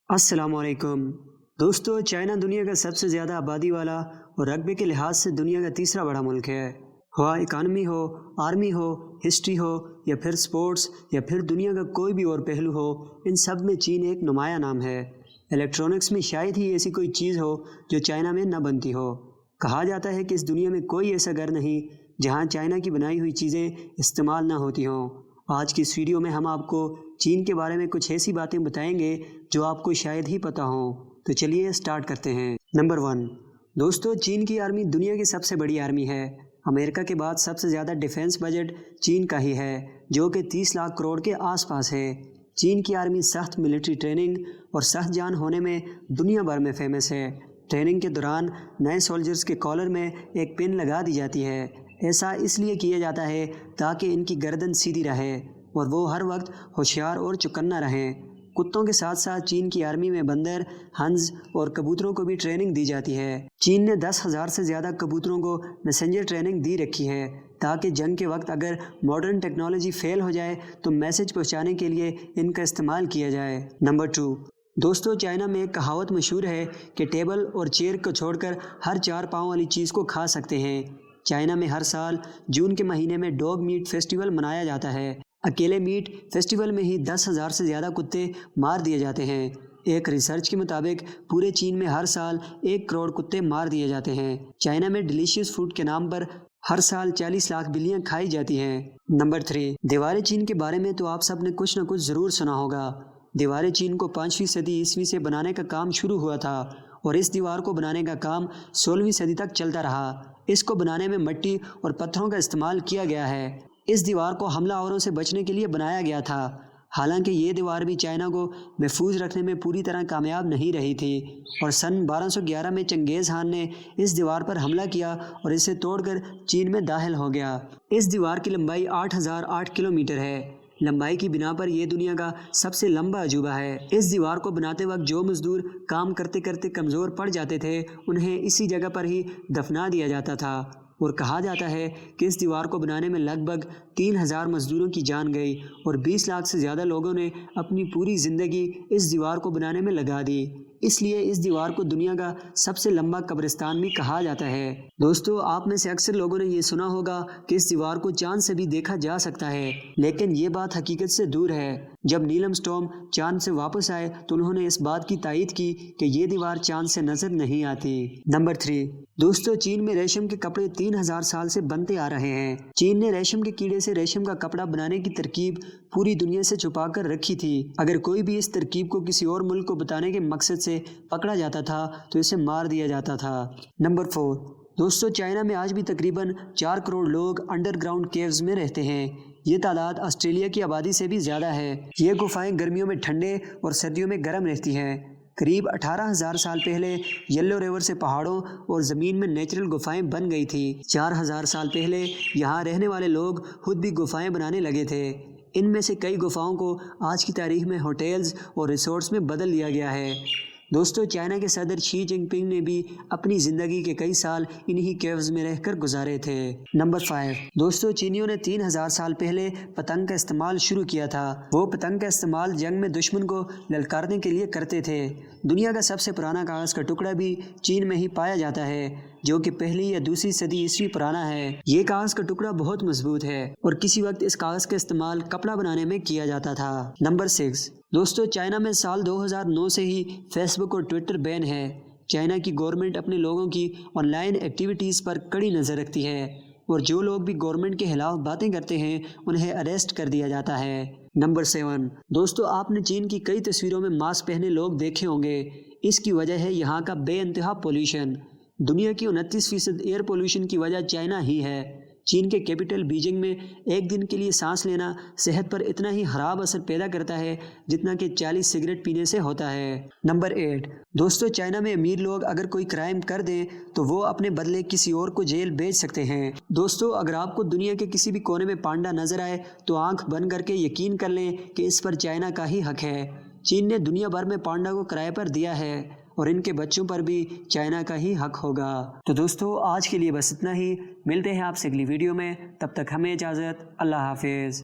अस्सलाम वालेकुम दोस्तों, चाइना दुनिया का सबसे ज़्यादा आबादी वाला और रकबे के लिहाज से दुनिया का तीसरा बड़ा मुल्क है। वहाँ इकानमी हो, आर्मी हो, हिस्ट्री हो या फिर स्पोर्ट्स या फिर दुनिया का कोई भी और पहलू हो, इन सब में चीन एक नुमाया नाम है। इलेक्ट्रॉनिक्स में शायद ही ऐसी कोई चीज़ हो जो चाइना में न बनती हो। कहा जाता है कि इस दुनिया में कोई ऐसा घर नहीं जहाँ चाइना की बनाई हुई चीज़ें इस्तेमाल ना होती हों। आज की इस वीडियो में हम आपको चीन के बारे में कुछ ऐसी बातें बताएंगे जो आपको शायद ही पता हो। तो चलिए स्टार्ट करते हैं। नंबर 1, दोस्तों, चीन की आर्मी दुनिया की सबसे बड़ी आर्मी है। अमेरिका के बाद सबसे ज़्यादा डिफेंस बजट चीन का ही है, जो कि 30 लाख करोड़ के आसपास है। चीन की आर्मी सख्त मिलिट्री ट्रेनिंग और सख्त जान होने में दुनिया भर में फेमस है। ट्रेनिंग के दौरान नए सोल्जर्स के कॉलर में एक पिन लगा दी जाती है। ऐसा इसलिए किया जाता है ताकि इनकी गर्दन सीधी रहे और वो हर वक्त होशियार और चौकन्ना रहें। कुत्तों के साथ साथ चीन की आर्मी में बंदर, हंस और कबूतरों को भी ट्रेनिंग दी जाती है। चीन ने 10,000 से ज़्यादा कबूतरों को मैसेंजर ट्रेनिंग दी रखी है ताकि जंग के वक्त अगर मॉडर्न टेक्नोलॉजी फेल हो जाए तो मैसेज पहुंचाने के लिए इनका इस्तेमाल किया जाए। नंबर 2, दोस्तों, चाइना में एक कहावत मशहूर है कि टेबल और चेयर को छोड़कर हर 4 पाँव वाली चीज़ को खा सकते हैं। चाइना में हर साल जून के महीने में डॉग मीट फेस्टिवल मनाया जाता है। अकेले मीट फेस्टिवल में ही 10,000 से ज़्यादा कुत्ते मार दिए जाते हैं। एक रिसर्च के मुताबिक पूरे चीन में हर साल 1 करोड़ कुत्ते मार दिए जाते हैं। चाइना में डिलीशियस फूड के नाम पर हर साल 40 लाख बिल्लियाँ खाई जाती हैं। नंबर 3, दीवारें चीन के बारे में तो आप सब ने कुछ न कुछ ज़रूर सुना होगा। दीवारें चीन को 5वीं सदी ईस्वी से बनाने का काम शुरू हुआ था और इस दीवार को बनाने का काम 16वीं सदी तक चलता रहा। इसको बनाने में मिट्टी और पत्थरों का इस्तेमाल किया गया है। इस दीवार को हमलावरों से बचने के लिए बनाया गया था। हालांकि ये दीवार भी चाइना को महफूज रखने में पूरी तरह कामयाब नहीं रही थी और सन 1211 में चंगेज़ खान ने इस दीवार पर हमला किया और इसे तोड़कर चीन में दाखिल हो गया। इस दीवार की लंबाई 8,008 किलोमीटर है। लंबाई की बिना पर यह दुनिया का सबसे लंबा अजूबा है। इस दीवार को बनाते वक्त जो मजदूर काम करते करते कमज़ोर पड़ जाते थे, उन्हें इसी जगह पर ही दफना दिया जाता था और कहा जाता है कि इस दीवार को बनाने में लगभग 3,000 मजदूरों की जान गई और 20 लाख से ज़्यादा लोगों ने अपनी पूरी ज़िंदगी इस दीवार को बनाने में लगा दी। इसलिए इस दीवार को दुनिया का सबसे लंबा कब्रिस्तान भी कहा जाता है। दोस्तों, आप में से अक्सर लोगों ने ये सुना होगा कि इस दीवार को चांद से भी देखा जा सकता है, लेकिन ये बात हकीकत से दूर है। जब नील आर्मस्ट्रांग चांद से वापस आए तो उन्होंने इस बात की तायीद की कि ये दीवार चांद से नजर नहीं आती। नंबर 3, दोस्तों, चीन में रेशम के कपड़े 3,000 साल से बनते आ रहे हैं। चीन ने रेशम के कीड़े से रेशम का कपड़ा बनाने की तरकीब पूरी दुनिया से छुपा कर रखी थी। अगर कोई भी इस तरकीब को किसी और मुल्क को बताने के मकसद से पकड़ा जाता था तो इसे मार दिया जाता था। नंबर 4, दोस्तों, चाइना में आज भी तकरीबन 4 करोड़ लोग अंडरग्राउंड केव्स में रहते हैं। ये तादाद ऑस्ट्रेलिया की आबादी से भी ज़्यादा है। ये गुफाएं गर्मियों में ठंडे और सर्दियों में गर्म रहती हैं। करीब 18,000 साल पहले येलो रिवर से पहाड़ों और ज़मीन में नेचुरल गुफाएं बन गई थी। 4,000 साल पहले यहाँ रहने वाले लोग खुद भी गुफाएं बनाने लगे थे। इनमें से कई गुफाओं को आज की तारीख में होटल्स और रिसोर्ट्स में बदल दिया गया है। दोस्तों, चाइना के सदर शी जिनपिंग ने भी अपनी ज़िंदगी के कई साल इन्हीं केव्स में रहकर गुजारे थे। नंबर 5, दोस्तों, चीनियों ने 3,000 साल पहले पतंग का इस्तेमाल शुरू किया था। वो पतंग का इस्तेमाल जंग में दुश्मन को ललकारने के लिए करते थे। दुनिया का सबसे पुराना कागज़ का टुकड़ा भी चीन में ही पाया जाता है, जो कि 1ली या 2री सदी ईस्वी पुराना है। ये कागज़ का टुकड़ा बहुत मजबूत है और किसी वक्त इस कागज़ का इस्तेमाल कपड़ा बनाने में किया जाता था। नंबर 6, दोस्तों, चाइना में साल 2009 से ही फेसबुक और ट्विटर बैन है। चाइना की गवर्नमेंट अपने लोगों की ऑनलाइन एक्टिविटीज़ पर कड़ी नज़र रखती है और जो लोग भी गवर्नमेंट के खिलाफ बातें करते हैं उन्हें अरेस्ट कर दिया जाता है। नंबर 7, दोस्तों, आपने चीन की कई तस्वीरों में मास्क पहने लोग देखे होंगे। इसकी वजह है यहाँ का बेइंतहा पोल्यूशन। दुनिया की 29% एयर पोल्यूशन की वजह चाइना ही है। चीन के कैपिटल बीजिंग में एक दिन के लिए सांस लेना सेहत पर इतना ही खराब असर पैदा करता है जितना कि 40 सिगरेट पीने से होता है। नंबर 8, दोस्तों, चाइना में अमीर लोग अगर कोई क्राइम कर दें तो वो अपने बदले किसी और को जेल भेज सकते हैं। दोस्तों, अगर आपको दुनिया के किसी भी कोने में पांडा नजर आए तो आंख बंद करके यकीन कर लें कि इस पर चाइना का ही हक है। चीन ने दुनिया भर में पांडा को किराए पर दिया है और इनके बच्चों पर भी चाइना का ही हक होगा। तो दोस्तों, आज के लिए बस इतना ही। मिलते हैं आपसे अगली वीडियो में, तब तक हमें इजाज़त। अल्लाह हाफिज़।